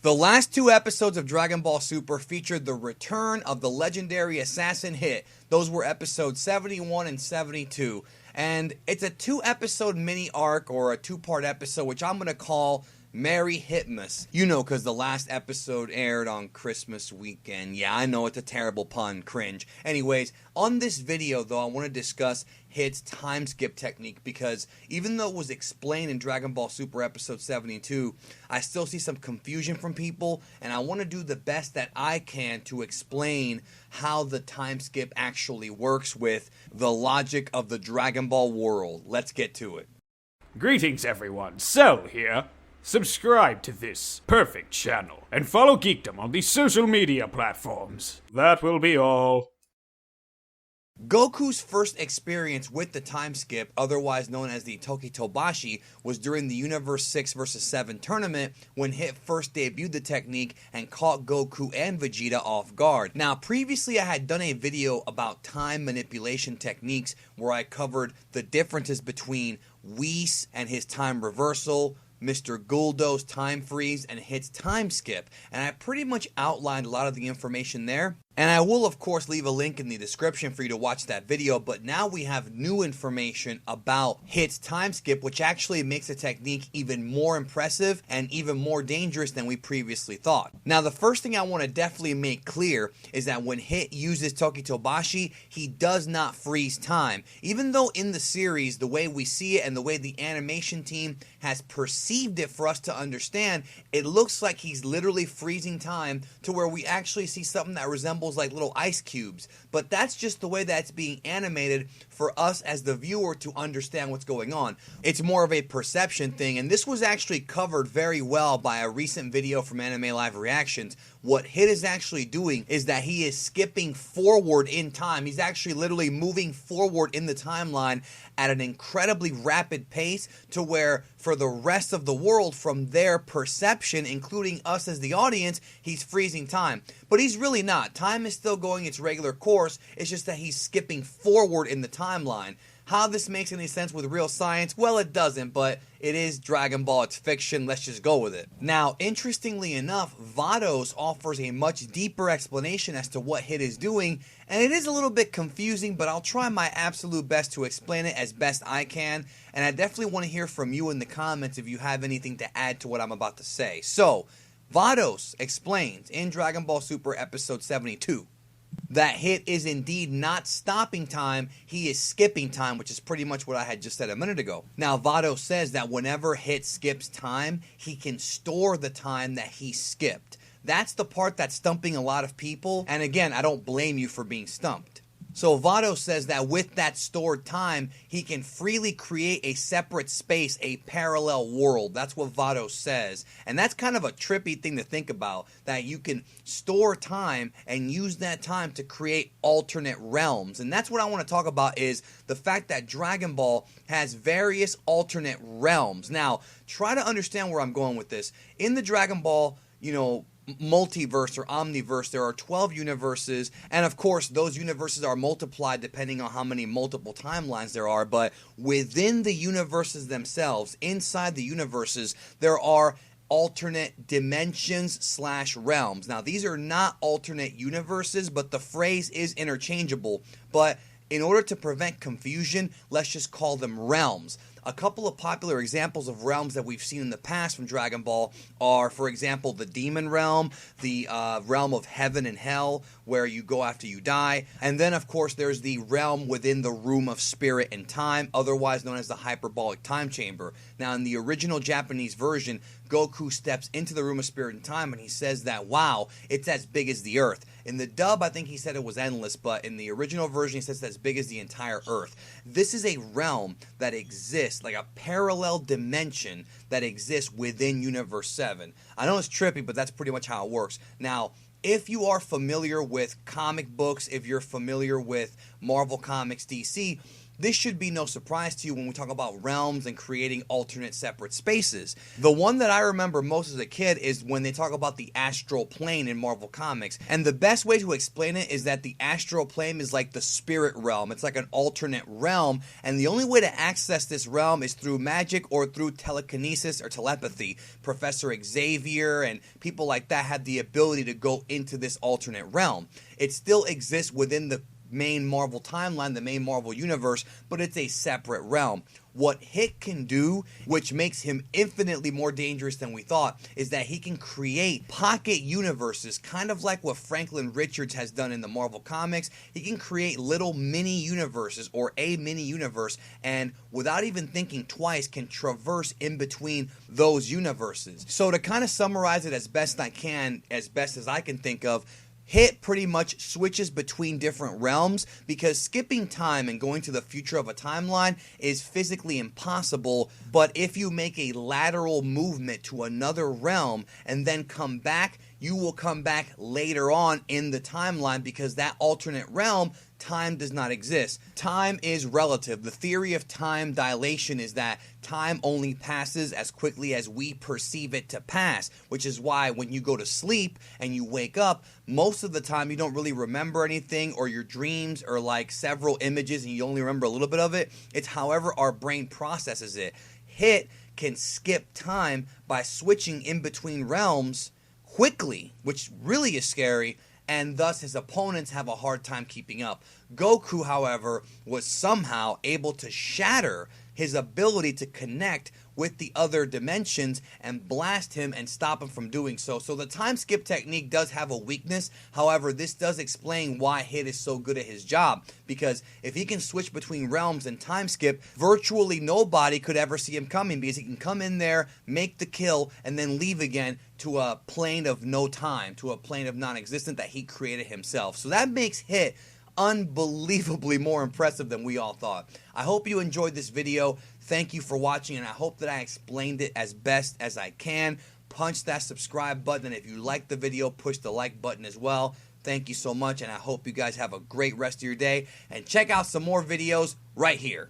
The last two episodes of Dragon Ball Super featured the return of the legendary assassin Hit. Those were episodes 71 and 72. And it's a 2-episode mini arc, or a 2-part episode, which I'm going to call Merry Hitmas. You know, because the last episode aired on Christmas weekend. Yeah, I know, it's a terrible pun. Cringe. Anyways, on this video, though, I want to discuss Hit's time skip technique, because even though it was explained in Dragon Ball Super episode 72, I still see some confusion from people, and I want to do the best that I can to explain how the time skip actually works with the logic of the Dragon Ball world. Let's get to it. Greetings, everyone. Cell here. Subscribe to this perfect channel and follow Geekdom on the social media platforms. That will be all. Goku's first experience with the time skip, otherwise known as the Tokitobashi, was during the Universe 6 vs 7 tournament when Hit first debuted the technique and caught Goku and Vegeta off guard. Now, previously I had done a video about time manipulation techniques where I covered the differences between Whis and his time reversal, Mr. Guldo's time freeze, and Hit's time skip, and I pretty much outlined a lot of the information there. And I will, of course, leave a link in the description for you to watch that video, but now we have new information about Hit's time skip, which actually makes the technique even more impressive and even more dangerous than we previously thought. Now, the first thing I want to definitely make clear is that when Hit uses Tokitobashi, he does not freeze time. Even though in the series, the way we see it and the way the animation team has perceived it for us to understand, it looks like he's literally freezing time to where we actually see something that resembles like little ice cubes, but that's just the way that's being animated for us as the viewer to understand what's going on. It's more of a perception thing, and this was actually covered very well by a recent video from Anime Live Reactions. What Hit is actually doing is that he is skipping forward in time. He's actually literally moving forward in the timeline at an incredibly rapid pace to where for the rest of the world, from their perception, including us as the audience, he's freezing time. But he's really not. Time is still going its regular course. It's just that he's skipping forward in the timeline. How this makes any sense with real science? Well, it doesn't, but it is Dragon Ball, it's fiction, let's just go with it. Now, interestingly enough, Vados offers a much deeper explanation as to what Hit is doing, and it is a little bit confusing, but I'll try my absolute best to explain it as best I can, and I definitely want to hear from you in the comments if you have anything to add to what I'm about to say. So, Vados explains in Dragon Ball Super episode 72 that Hit is indeed not stopping time, he is skipping time, which is pretty much what I had just said a minute ago. Now, Vado says that whenever Hit skips time, he can store the time that he skipped. That's the part that's stumping a lot of people, and again, I don't blame you for being stumped. So Vado says that with that stored time, he can freely create a separate space, a parallel world. That's what Vado says. And that's kind of a trippy thing to think about, that you can store time and use that time to create alternate realms. And that's what I want to talk about, is the fact that Dragon Ball has various alternate realms. Now, try to understand where I'm going with this. In the Dragon Ball, multiverse or omniverse, there are 12 universes, and of course those universes are multiplied depending on how many multiple timelines there are, but within the universes themselves, inside the universes, there are alternate dimensions / realms. Now, these are not alternate universes, but the phrase is interchangeable, but in order to prevent confusion, let's just call them realms. A couple of popular examples of realms that we've seen in the past from Dragon Ball are, for example, the Demon Realm, the realm of Heaven and Hell, where you go after you die, and then, of course, there's the realm within the Room of Spirit and Time, otherwise known as the Hyperbolic Time Chamber. Now, in the original Japanese version, Goku steps into the Room of Spirit and Time, and he says that, wow, it's as big as the Earth. In the dub, I think he said it was endless, but in the original version, he says it's as big as the entire Earth. This is a realm that exists, like a parallel dimension that exists within Universe 7. I know it's trippy, but that's pretty much how it works. Now, if you are familiar with comic books, if you're familiar with Marvel Comics, DC, this should be no surprise to you when we talk about realms and creating alternate separate spaces. The one that I remember most as a kid is when they talk about the astral plane in Marvel Comics. And the best way to explain it is that the astral plane is like the spirit realm. It's like an alternate realm, and the only way to access this realm is through magic or through telekinesis or telepathy. Professor Xavier and people like that had the ability to go into this alternate realm. It still exists within the main Marvel timeline, the main Marvel universe, but it's a separate realm. What Hit can do, which makes him infinitely more dangerous than we thought, is that he can create pocket universes, kind of like what Franklin Richards has done in the Marvel Comics. He can create little mini universes or a mini universe, and without even thinking twice, can traverse in between those universes. So to kind of summarize it as best I can, as best as I can think of, Hit pretty much switches between different realms because skipping time and going to the future of a timeline is physically impossible. But if you make a lateral movement to another realm and then come back, you will come back later on in the timeline because that alternate realm, time does not exist. Time is relative. The theory of time dilation is that time only passes as quickly as we perceive it to pass, which is why when you go to sleep and you wake up, most of the time you don't really remember anything, or your dreams are like several images and you only remember a little bit of it. It's however our brain processes it. Hit can skip time by switching in between realms quickly, which really is scary, and thus his opponents have a hard time keeping up. Goku, however, was somehow able to shatter his ability to connect with the other dimensions and blast him and stop him from doing so. So the time skip technique does have a weakness. However, this does explain why Hit is so good at his job, because if he can switch between realms and time skip, virtually nobody could ever see him coming, because he can come in there, make the kill, and then leave again to a plane of no time, to a plane of non-existent that he created himself. So that makes Hit unbelievably more impressive than we all thought. I hope you enjoyed this video. Thank you for watching, and I hope that I explained it as best as I can. Punch that subscribe button, and if you like the video, push the like button as well. Thank you so much, and I hope you guys have a great rest of your day, and check out some more videos right here.